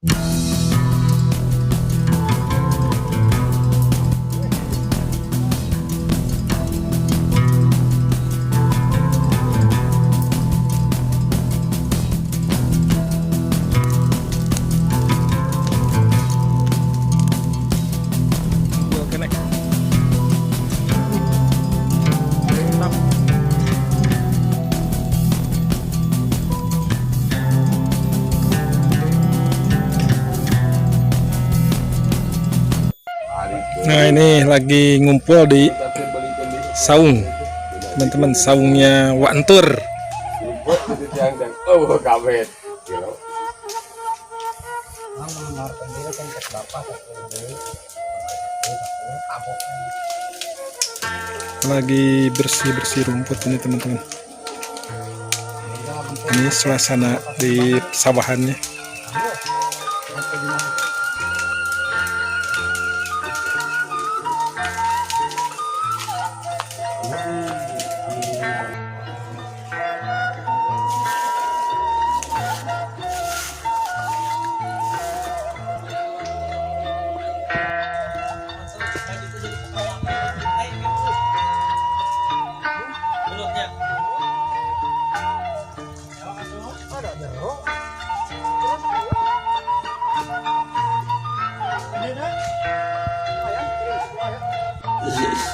Nah, ini lagi ngumpul di saung, teman-teman, saungnya Wak Entur. Lagi bersih-bersih rumput ini, teman-teman. Ini suasana di sawahannya.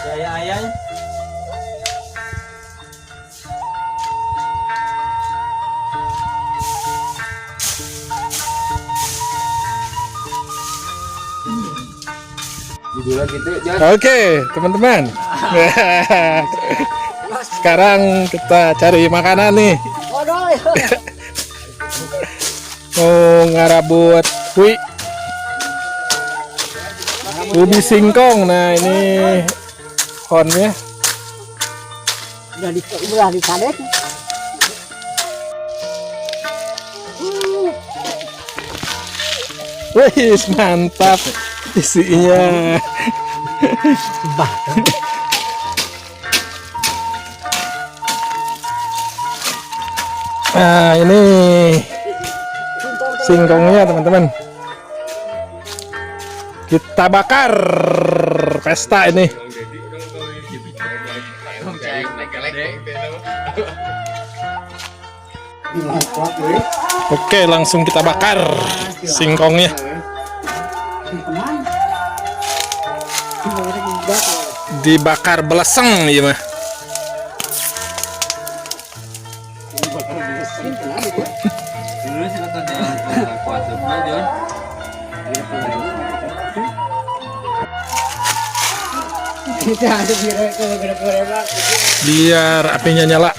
Jaya ayah. Oke, teman-teman. Sekarang kita cari makanan nih. Mau ngarabut ubi singkong. Nah, ini pohonnya. Udah ditarik. Wih, mantap isinya. Nah, ini singkongnya, teman-teman. Kita bakar, pesta ini. Oke, langsung kita bakar singkongnya. Dibakar beleseng ya mah. Biar apinya nyala.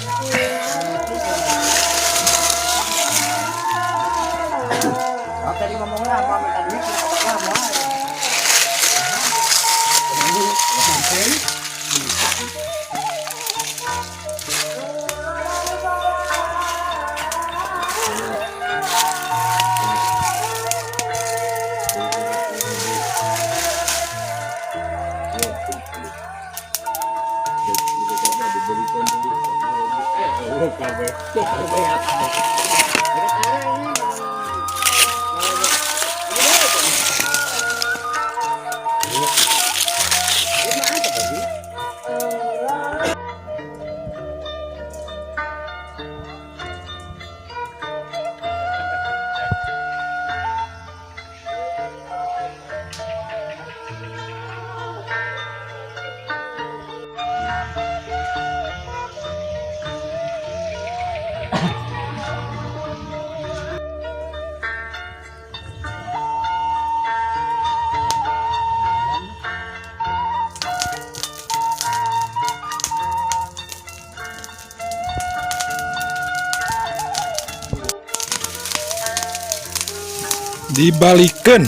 Dibalikan.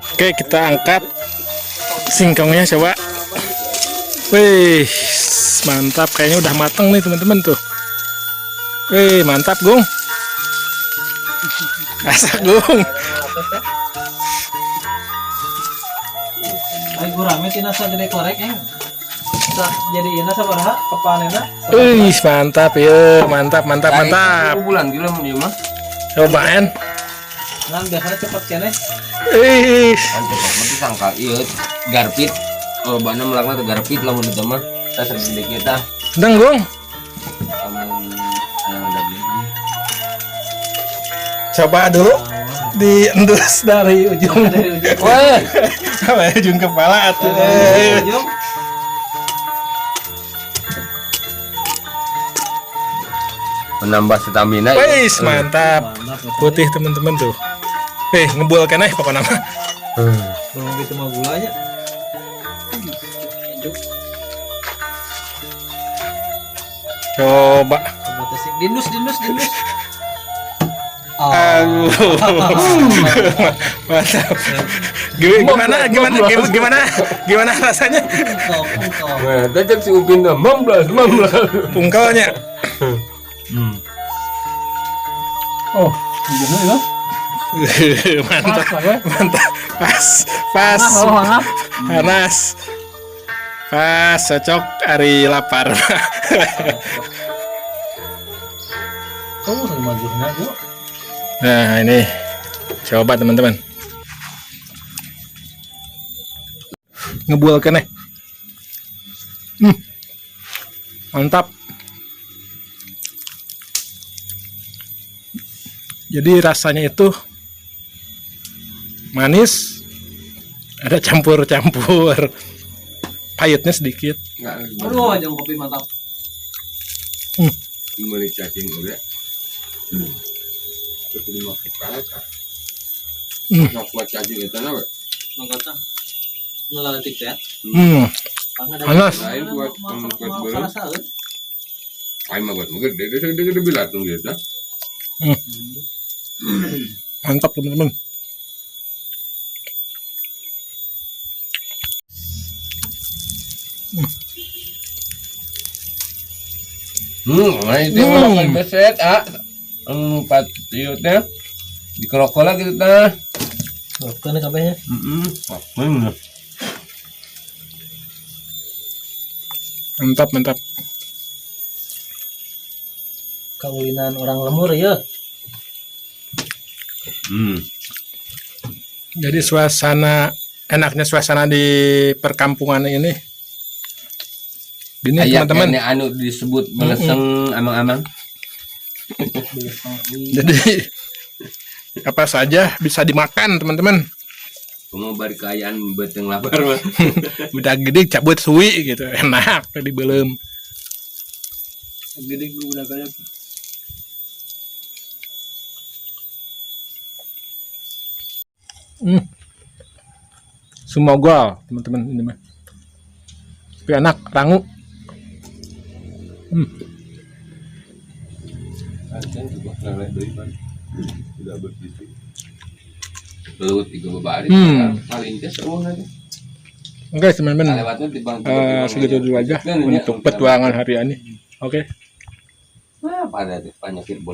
Oke, kita angkat singkongnya coba. Wih, mantap, kayaknya udah matang nih teman-teman tuh. Wih, mantap Gung. Masak Gung. Ay gurame tina sa gede korek yang. Sa jadi ina sabaraha kepanena. Wih, mantap ya, mantap, mantap, mantap. Bulan gila mun ieu mah. Cobain. Ngan biasanya cepet kene. Ih, Mantap, mesti sangka ieu garpit. Oh, bana melakna teh garpit lamun eta mah. Tah segede kita. denggung. Lamun aya daging. Coba dulu diendus dari ujung Dari ujung. Weh, sampai ujung kepala atuh. Ujung. menambah stamina. Wih, mantap. Mantap. Putih teman-teman tuh. Ngebul kena pokoknya mah. Belum gitu mah gulanya. Coba. Coba testing. Dindus. Aduh. Mantap. Gimana rasanya? Engkau. Nah, tadi si Upin dah 19. Pungkalnya. Oh, gimana ya? Mantap. Mantap. Pas. Hangat. Panas. Pas cocok hari lapar. Kamu sering majuin aja. Nah, ini coba teman-teman. Ngebual kene. Mantap. Jadi rasanya itu manis, ada campur-campur, pahitnya sedikit. Aduh, aja kopi mantap. Meuli cacing udah. Itu lima kepala. Nak kuat cacing eta na we. Mangkata. Ngelaletik teh. Panas. Lain buat beureum. Ai mah buat gede bilatung gitu. Mantap teman-teman. Itu makan beset empat iutnya dikerokol lagi gitu tah. Bukan kabehnya. Mantap. Kaulinan orang lemur ya. Jadi enaknya suasana di perkampungan ini. Gini teman-teman. Ini anu disebut meleseng amang-amang. Jadi apa saja bisa dimakan teman-teman. Kamu bari kaayaan beteng lapar mah. Udah gede cabut suwi gitu, enak tadi belum. Gede gue udah kayak. Semoga teman-teman ini mah. Tapi enak, rangu. Kan juga leleh deui pan. Sudah bersih. Belut tiga babari. Paling jas eueuh aja. Oke teman-teman. Lewatnya di bang. Segitu dulu aja untuk petualangan hari ini. Oke. Nah, pada penyakit bol.